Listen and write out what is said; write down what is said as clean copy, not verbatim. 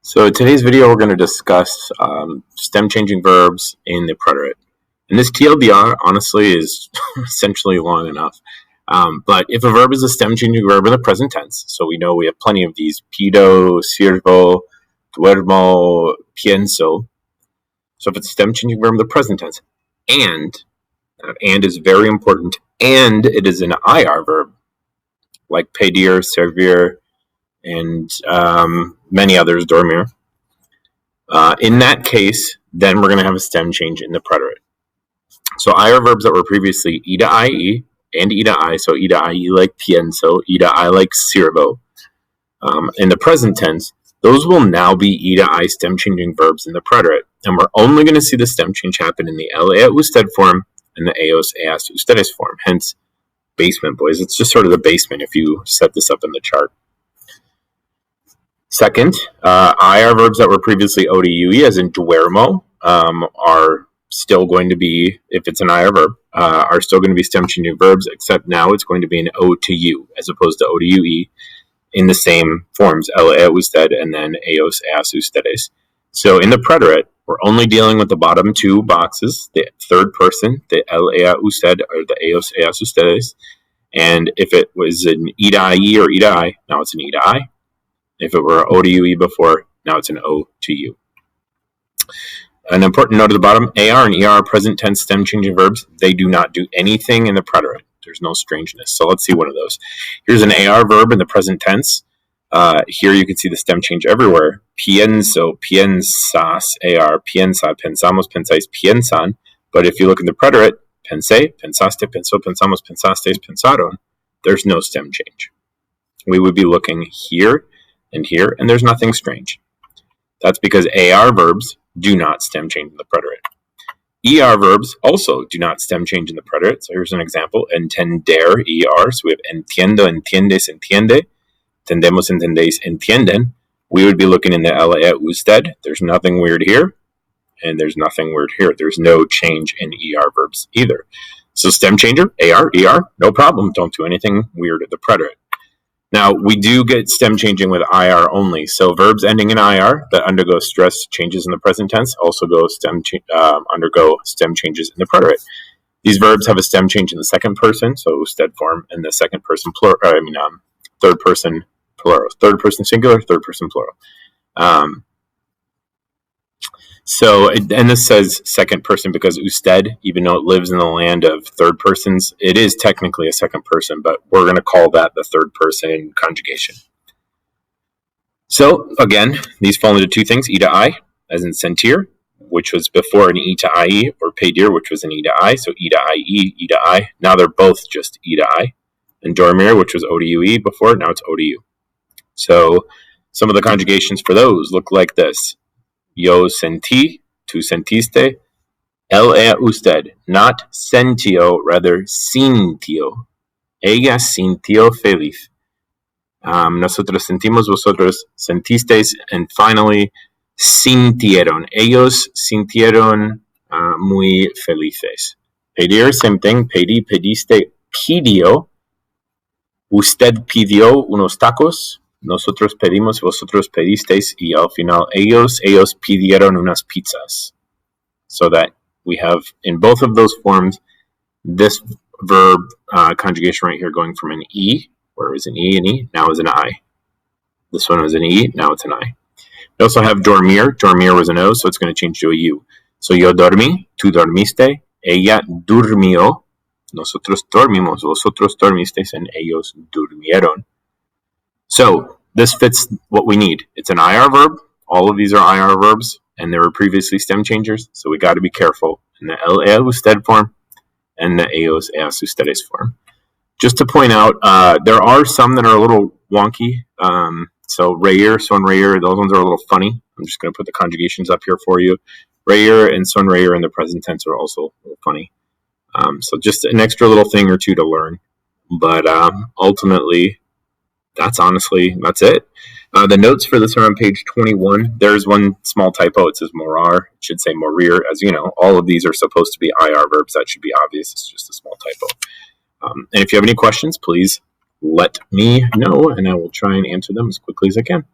So today's video, we're going to discuss stem changing verbs in the preterite. And this TLDR, honestly, is essentially long enough. But if a verb is a stem changing verb in the present tense, so we know we have plenty of these: pido, sirvo, duermo, pienso. So if it's a stem changing verb in the present tense, and is very important, and it is an IR verb, like pedir, servir, and many others, dormir. In that case, then we're going to have a stem change in the preterite. So IR verbs that were previously ida IE and ida I, so ida IE like pienso, ida I like sirvo. In the present tense, those will now be ida I stem changing verbs in the preterite. And we're only going to see the stem change happen in the LA usted form and the eos eas ustedes form. Hence, basement boys. It's just sort of the basement if you set this up in the chart. Second, IR verbs that were previously ODUE, as in duermo, are still going to be, if it's an IR verb, are still going to be stem changing verbs, except now it's going to be an O to U, as opposed to ODUE, in the same forms, LA usted and then eos eas ustedes. So in the preterite, we're only dealing with the bottom two boxes, the third person, the LA usted or the eos eas ustedes. And if it was an ida IE or ida I, now it's an ida I. If it were ODUE before, now it's an O to U. An important note at the bottom, AR and ER are present tense stem changing verbs. They do not do anything in the preterite. There's no strangeness. So let's see one of those. Here's an AR verb in the present tense. Here you can see the stem change everywhere. Pienso, piensas, AR, piensa, pensamos, pensáis, piensan. But if you look in the preterite, pensé, pensaste, pensó, pensamos, pensastes, pensaron, there's no stem change. We would be looking here, and there's nothing strange. That's because AR verbs do not stem change in the preterite. ER verbs also do not stem change in the preterite. So here's an example: entender, ER. So we have entiendo, entiendes, entiende. Entendemos, entendéis, entienden. We would be looking in the LA usted. There's nothing weird here, and there's nothing weird here. There's no change in ER verbs either. So stem changer, AR, ER, no problem. Don't do anything weird at the preterite. Now, we do get stem changing with IR only. So verbs ending in IR that undergo stress changes in the present tense also undergo stem changes in the preterite. These verbs have a stem change in the second person, so usted form, and the second person plural. Third person plural. Third person singular, third person plural. And this says second person because usted, even though it lives in the land of third persons, it is technically a second person, but we're going to call that the third person in conjugation. So again, these fall into two things: ida I, as in sentir, which was before an e to IE, or pedir, which was an ida I, so ida IE, ida I. Now they're both just ida I. And dormir, which was ODUE before, now it's ODU. So some of the conjugations for those look like this. Yo sentí, tú sentiste. Ella usted, not sentio, rather sintió. Ella sintió feliz. Nosotros sentimos, vosotros sentisteis. And finally, sintieron. Ellos sintieron muy felices. Pedir, same thing. Pedí, pediste, pidió. Usted pidió unos tacos. Nosotros pedimos, vosotros pedisteis, y al final ellos pidieron unas pizzas. So that we have, in both of those forms, this verb conjugation right here going from an E, where it was an E and E, now is an I. This one was an E, now it's an I. We also have dormir. Dormir was an O, so it's going to change to a U. So yo dormí, tú dormiste, ella durmió, nosotros dormimos, vosotros dormisteis, and ellos durmieron. So this fits what we need. It's an IR verb. All of these are IR verbs, and they were previously stem changers, so we got to be careful in the LA usted form and the eos eas ustedes form. Just to point out, there are some that are a little wonky. So reír, sonreír, those ones are a little funny. I'm just going to put the conjugations up here for you. Reír and sonreír in the present tense are also a little funny. So just an extra little thing or two to learn. But ultimately, that's it. The notes for this are on page 21. There's one small typo. It says morar. It should say morir. As you know, all of these are supposed to be IR verbs. That should be obvious. It's just a small typo. And if you have any questions, please let me know, and I will try and answer them as quickly as I can.